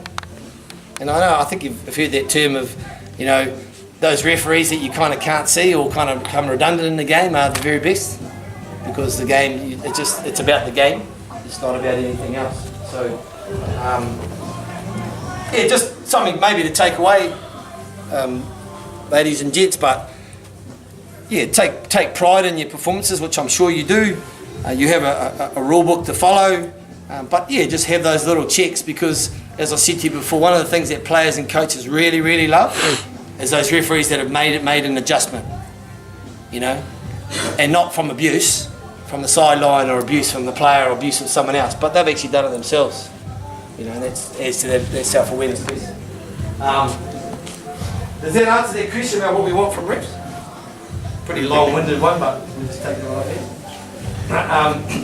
And I think you've heard that term of, you know, those referees that you kind of can't see or kind of become redundant in the game are the very best, because the game, it's about the game, it's not about anything else. So yeah, just something maybe to take away, ladies and gents, but yeah, take pride in your performances, which I'm sure you do. You have a rule book to follow, but yeah, just have those little checks, because as I said to you before, one of the things that players and coaches really, really love is those referees that have made an adjustment, you know, and not from abuse, from the sideline, or abuse from the player, or abuse from someone else, but they've actually done it themselves, you know, and that's adds to their self-awareness piece. Does that answer that question about what we want from reps? Pretty long-winded one, but we'll just take it right here.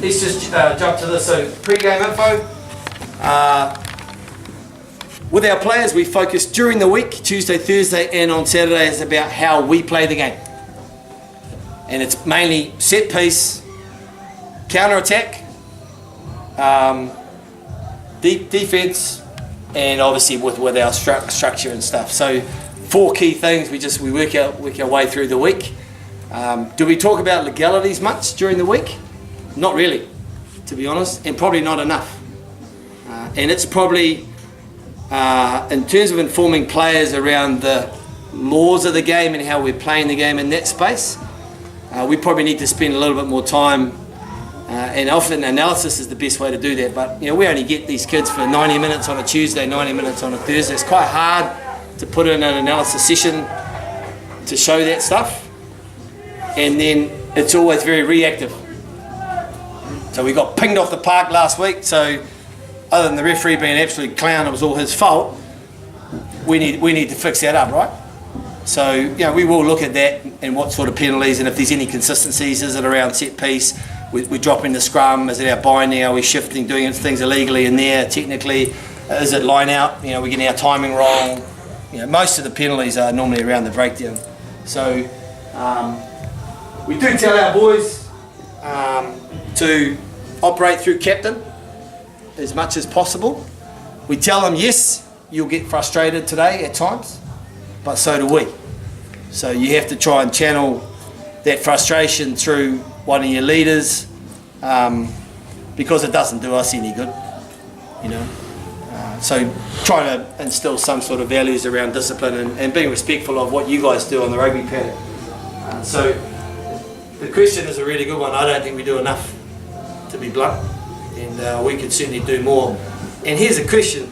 Let's just jump to this. So pre-game info. With our players, we focus during the week, Tuesday, Thursday, and on Saturdays, about how we play the game. And it's mainly set piece, counter-attack, deep defence, and obviously with our structure and stuff. So 4 key things we work our way through the week. Do we talk about legalities much during the week? Not really, to be honest, and probably not enough. And it's probably, in terms of informing players around the laws of the game and how we're playing the game in that space, we probably need to spend a little bit more time, and often analysis is the best way to do that. But you know, we only get these kids for 90 minutes on a Tuesday, 90 minutes on a Thursday. It's quite hard to put in an analysis session to show that stuff. And then it's always very reactive. So we got pinged off the park last week, so other than the referee being an absolute clown, it was all his fault, we need to fix that up, right? So, you know, we will look at that and what sort of penalties, and if there's any consistencies. Is it around set piece? We're dropping the scrum. Is it our binding? Are we shifting, doing things illegally in there, technically? Is it line out? You know, we're getting our timing wrong. You know, most of the penalties are normally around the breakdown. So we do tell our boys to operate through captain as much as possible. We tell them, yes, you'll get frustrated today at times, but so do we. So you have to try and channel that frustration through one of your leaders, because it doesn't do us any good, you know. So trying to instill some sort of values around discipline and being respectful of what you guys do on the rugby paddock. So the question is a really good one. I don't think we do enough, to be blunt, and we could certainly do more. And here's a question.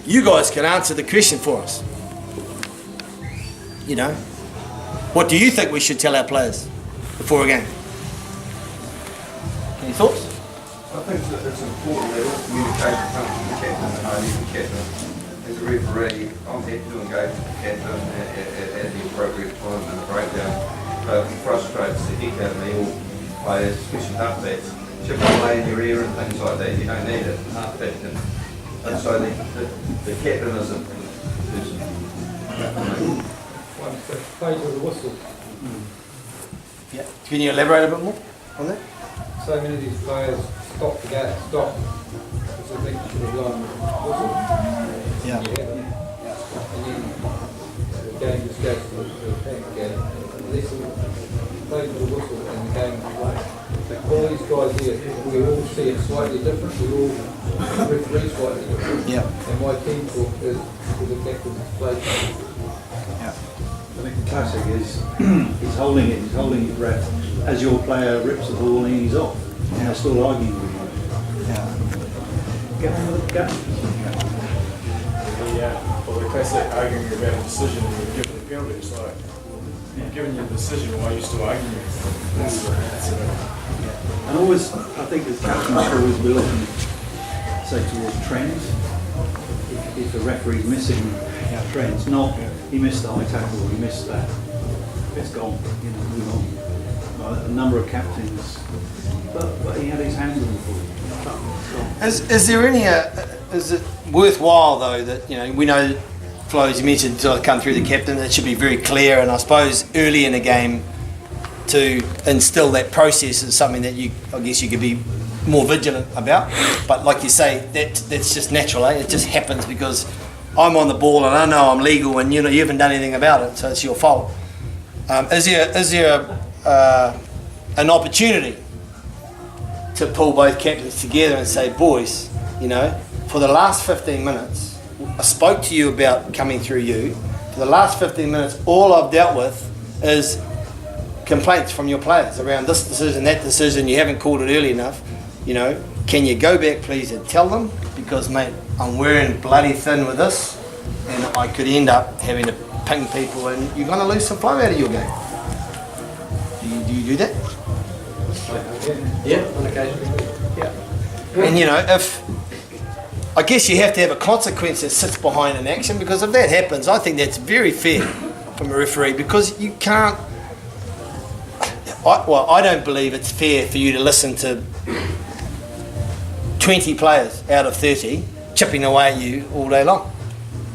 You guys can answer the question for us. You know, what do you think we should tell our players before a game? Any thoughts? I think that it's important that all communication comes from the captain and only the captain. As a referee, I'm happy to engage with the captain at the appropriate time in the breakdown. But it frustrates the heck out of me, all players, especially halfbacks, chipping away in your ear and things like that. You don't need it, halfback. And so the captain is a person. Once the phase of the whistle. Yeah. Can you elaborate a bit more on that? So many of these players stop the game, stop, because they think you should have blown the whistle. Yeah. You haven't. And then the game just goes to the attack again. Unless the phase of the whistle and the game is played. All these guys here, we all see it slightly different, we all referee slightly different. Yeah. And my team talk is to the captain's place. Yeah. I think the classic is he's holding your breath as your player rips the ball and he's off. And they're still arguing with you. Yeah. Get on with the game. Well, the classic arguing about a decision and you're given a penalty, it's like, you've given your decision, why are you still arguing? And always, I think as captains should always be looking, say, towards trends. If if the referee's missing trends, not he missed the high tackle, he missed that, it's gone, you know, move on. A number of captains, but he had his hands on the ball. Is there any, is it worthwhile though that, you know, we know Flo, as you mentioned, to come through the captain, it should be very clear, and I suppose early in the game to instill that process is something that I guess you could be more vigilant about. But like you say, that's just natural, eh? It just happens because I'm on the ball and I know I'm legal, and you haven't done anything about it, so it's your fault. Is there an opportunity to pull both captains together and say, boys, you know, for the last 15 minutes, I spoke to you about coming through you. For the last 15 minutes, all I've dealt with is complaints from your players around this decision, that decision, you haven't called it early enough. You know, can you go back please and tell them? Because mate, I'm wearing bloody thin with this, and I could end up having to ping people, and you're going to lose some flow out of your game. Do you do that? Yeah, on occasion. Yeah. And you know, if I guess you have to have a consequence that sits behind an action, because if that happens, I think that's very fair from a referee, because you can't. I don't believe it's fair for you to listen to 20 players out of 30 chipping away at you all day long.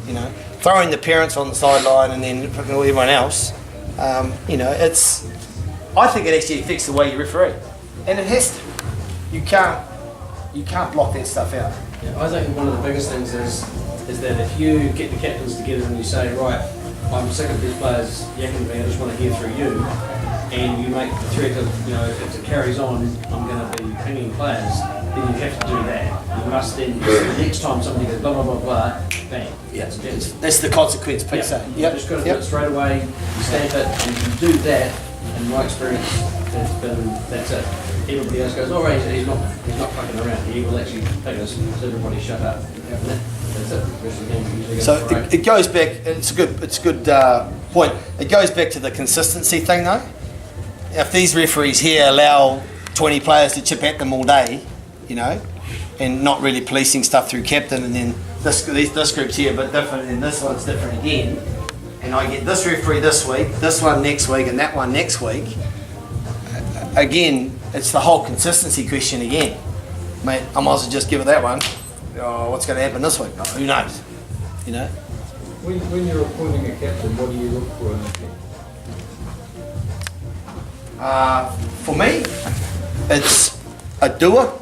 You know, throwing the parents on the sideline and then everyone else. You know, I think it actually affects the way you referee, and it has to. You can't block that stuff out. Yeah, I think one of the biggest things is that if you get the captains together and you say, right, I'm sick of these players yakking at me, I just want to hear through you, and you make the threat of, you know, if it carries on, I'm going to be pinging players, then you have to do that. You must then, the next time somebody goes blah, blah, blah, blah, bang. Yeah, that's the consequence, per se. You just got to do it straight away, you stamp it, and if you do that, in my experience, that's it. Everybody else goes, all right, he's not fucking around. He will actually take us, so everybody shut up. That's it. So it goes back. It's a good point. It goes back to the consistency thing, though. If these referees here allow 20 players to chip at them all day, you know, and not really policing stuff through captain, and then this group's here but different, and this one's different again, and I get this referee this week, this one next week, and that one next week. Again, it's the whole consistency question again. Mate, I might as well just give it that one. Oh, what's going to happen this week? Oh, who knows? You know? When you're appointing a captain, what do you look for in a captain? For me, it's a doer,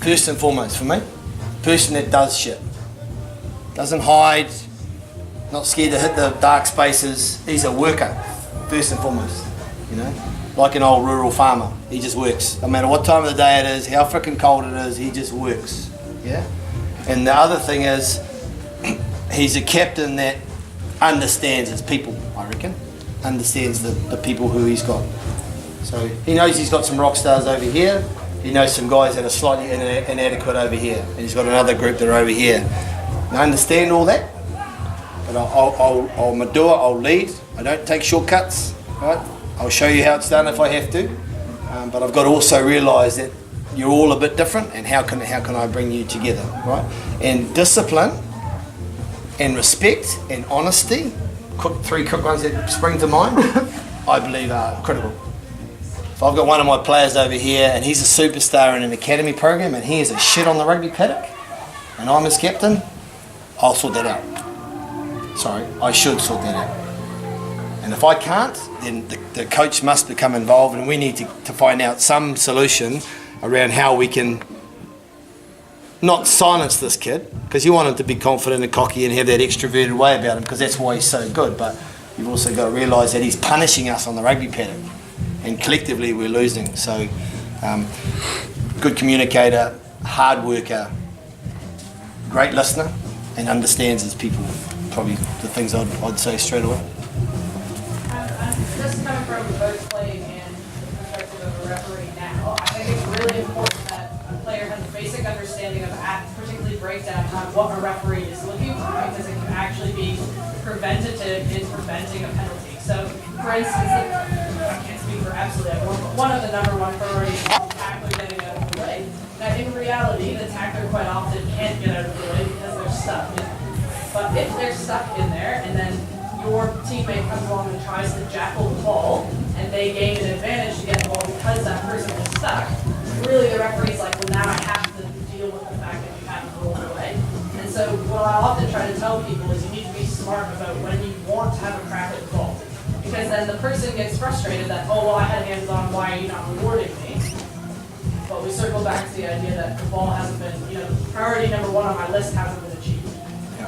first and foremost for me. Person that does shit. Doesn't hide, not scared to hit the dark spaces. He's a worker, first and foremost, you know? Like an old rural farmer, he just works. No matter what time of the day it is, how freaking cold it is, he just works. Yeah. And the other thing is, he's a captain that understands his people. I reckon, understands the people who he's got. So he knows he's got some rock stars over here. He knows some guys that are slightly inadequate over here, and he's got another group that are over here. And I understand all that, but I'm a doer. I'll lead. I don't take shortcuts. Right. I'll show you how it's done if I have to, but I've got to also realise that you're all a bit different, and how can I bring you together, right? And discipline, and respect, and honesty, three quick ones that spring to mind, I believe are critical. If I've got one of my players over here, and he's a superstar in an academy program, and he is a shit on the rugby paddock, and I'm his captain, I'll sort that out. Sorry, I should sort that out. And if I can't, then the coach must become involved, and we need to find out some solution around how we can not silence this kid, because you want him to be confident and cocky and have that extroverted way about him, because that's why he's so good. But you've also got to realise that he's punishing us on the rugby paddock, and collectively we're losing. So, good communicator, hard worker, great listener, and understands his people. Probably the things I'd say straight away. Just coming from both playing and the perspective of a referee now, I think it's really important that a player has a basic understanding of, particularly breakdown, on what a referee is looking for, because it can actually be preventative in preventing a penalty. So, for instance, I can't speak for absolutely everyone, but one of the number one priorities is the tackler getting out of the way. Now, in reality, the tackler quite often can't get out of the way because they're stuck. player's stuck in there, and then your teammate comes along and tries to jackal the ball, and they gain an advantage to get the ball because that person is stuck, really the referee's like, well, now I have to deal with the fact that you haven't rolled away. And so what I often try to tell people is you need to be smart about when you want to have a crack at the ball. Because then the person gets frustrated that, oh, well, I had hands on, why are you not rewarding me? But we circle back to the idea that the ball hasn't been, priority number one on my list hasn't been achieved.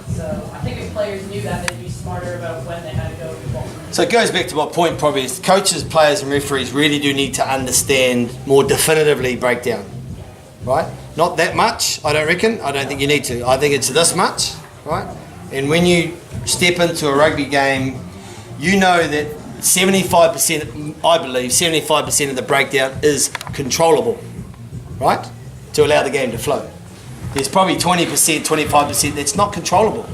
So I think if players knew that, they'd be smarter about when they had to go with the ball. So it goes back to my point probably is coaches, players and referees really do need to understand more definitively breakdown, right? Not that much, I don't reckon. I don't think you need to. I think it's this much, right? And when you step into a rugby game, you know that 75%, I believe, 75% of the breakdown is controllable, right? To allow the game to flow. There's probably 20%, 25% that's not controllable,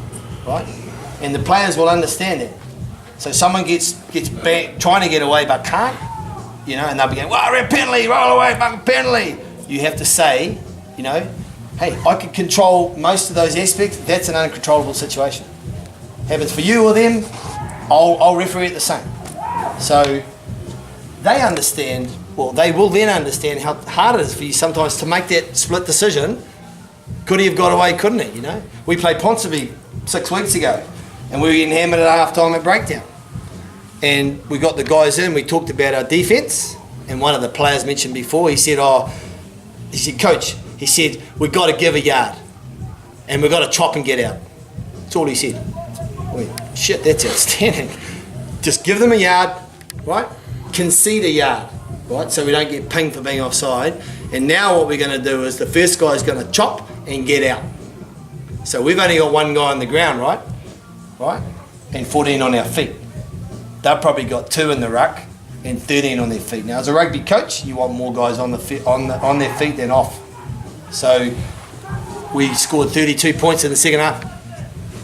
right? And the players will understand that. So someone gets back, trying to get away but can't, and they'll be going, well, red penalty, roll away, fucking penalty. You have to say, hey, I can control most of those aspects. That's an uncontrollable situation. Happens for you or them, I'll referee it the same. So they understand, well, they will then understand how hard it is for you sometimes to make that split decision. Could he have got away, couldn't he, We played Ponsonby 6 weeks ago and we were getting hammered at half time at breakdown. And we got the guys in, we talked about our defence, and one of the players mentioned before, he said, coach, he said, we've got to give a yard and we've got to chop and get out. That's all he said. Wait, shit, that's outstanding. Just give them a yard, right? Concede a yard, right? So we don't get pinged for being offside. And now what we're going to do is the first guy's going to chop and get out. So we've only got one guy on the ground, right? Right? And 14 on our feet. They've probably got 2 in the ruck and 13 on their feet. Now, as a rugby coach, you want more guys on their feet than off. So we scored 32 points in the second half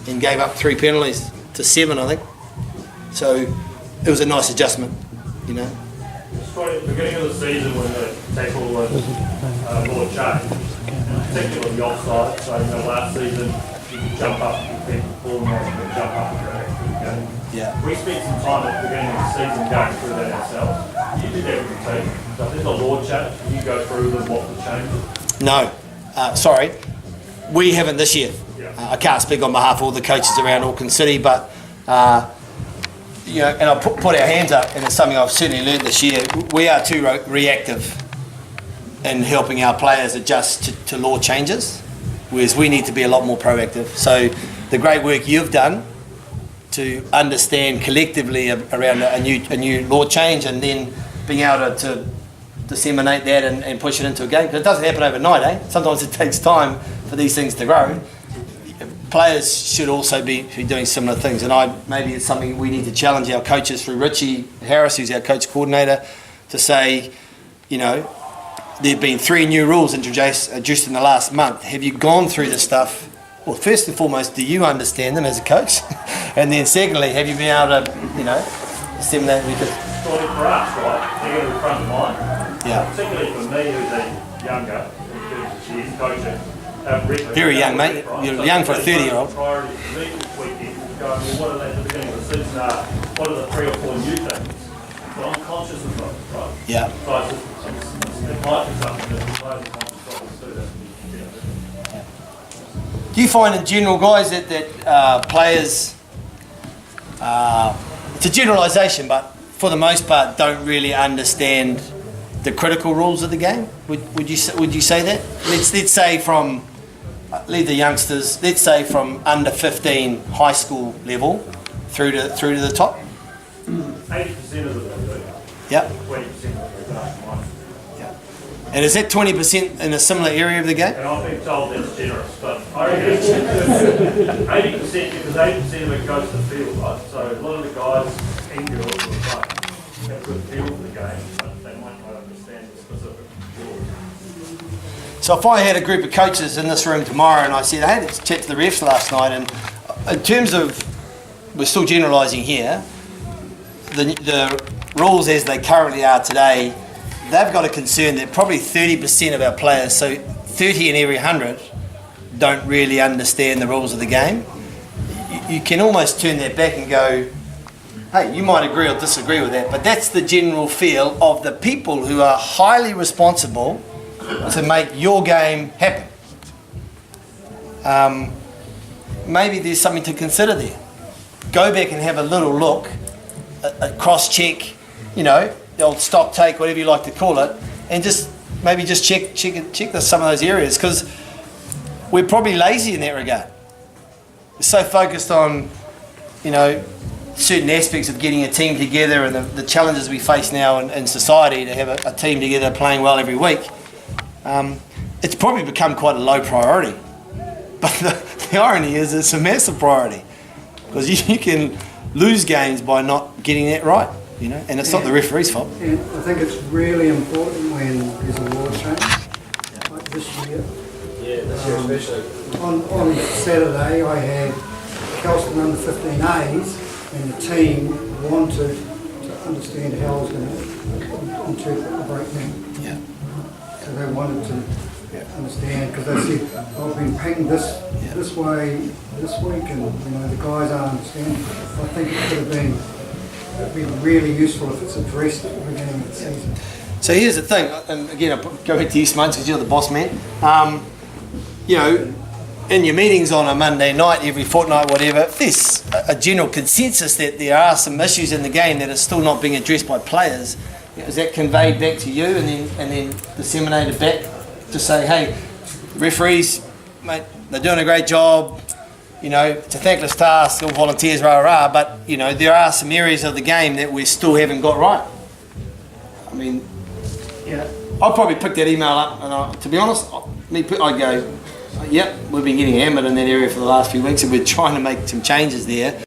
and gave up 3 penalties to 7, I think. So it was a nice adjustment, At the beginning of the season when the tackle was law changed, particularly the offside, so last season you could jump up, you could pull them off and jump up and go back to the game. Yeah. We spent some time at the beginning of the season going through that ourselves. You did that with the team. So if there's a law change, can you go through with what the change is? No, sorry. We haven't this year. I can't speak on behalf of all the coaches around Auckland City, but and I'll put our hands up, and it's something I've certainly learned this year. We are too reactive in helping our players adjust to law changes, whereas we need to be a lot more proactive. So the great work you've done to understand collectively around a new law change, and then being able to disseminate that and push it into a game, because it doesn't happen overnight, Sometimes it takes time for these things to grow. Players should also be doing similar things, and maybe it's something we need to challenge our coaches through Richie Harris, who's our coach coordinator, to say, there have been 3 new rules introduced in the last month. Have you gone through this stuff? Well, first and foremost, do you understand them as a coach? And then secondly, have you been able to, disseminate? Because Surely for us, right, they're going to be front of mind. Yeah. Particularly for me, who's a younger, who's coaching. Very young, mate. You're young for a 30-year-old. Priority for me this weekend, going, what are they at the beginning of the season? What are the 3 or 4 new things? But I'm conscious of those, right? Yeah. So it might be something that the players are conscious of too. Do you find in general, guys, that players, it's a generalisation, but for the most part, don't really understand the critical rules of the game? Would you say that? Let's say from leave the youngsters. Let's say from under 15 high school level through to the top. 80% of them do. Yep. 20% of them do. Yeah. And is that 20% in a similar area of the game? And I've been told that's generous, but I reckon 80%, because 80% of it goes to the field, right? So a lot of the guys and girls who are playing have a good feel for the game, but they might not understand the specific rules. So if I had a group of coaches in this room tomorrow and I said, I had to chat to the refs last night, and in terms of, we're still generalising here, the rules as they currently are today, they've got a concern that probably 30% of our players, so 30 in every 100, don't really understand the rules of the game. you can almost turn that back and go, hey, you might agree or disagree with that, but that's the general feel of the people who are highly responsible to make your game happen. Maybe there's something to consider there. Go back and have a little look, a cross-check, you know, the old stock take, whatever you like to call it, and just maybe just check some of those areas, because we're probably lazy in that regard. We're so focused on, you know, certain aspects of getting a team together and the challenges we face now in society to have a team together playing well every week. It's probably become quite a low priority. But the irony is it's a massive priority, because you can lose games by not getting that right, you know, and it's not the referee's fault. And I think it's really important when there's a law change, like this year. Yeah, this year especially. On Saturday I had Kelston under 15As, and the team wanted to understand how I was going to interpret the breakdown. Yeah. So they wanted to understand, because they said, I've been pinged this way this week, and you know, the guys aren't understanding. I think it could have been, it'd be really useful if it's addressed at the beginning of the season. So here's the thing, and again, I'll go back to you, Smuds, because you're the boss man. You know, in your meetings on a Monday night, every fortnight, whatever, if there's a general consensus that there are some issues in the game that are still not being addressed by players, is that conveyed back to you and then disseminated back to say, hey, referees, mate, they're doing a great job, you know, it's a thankless task, all volunteers, rah, but, you know, there are some areas of the game that we still haven't got right. I mean, yeah, I'll probably pick that email up, and to be honest, I'd go, yep, we've been getting hammered in that area for the last few weeks, and we're trying to make some changes there.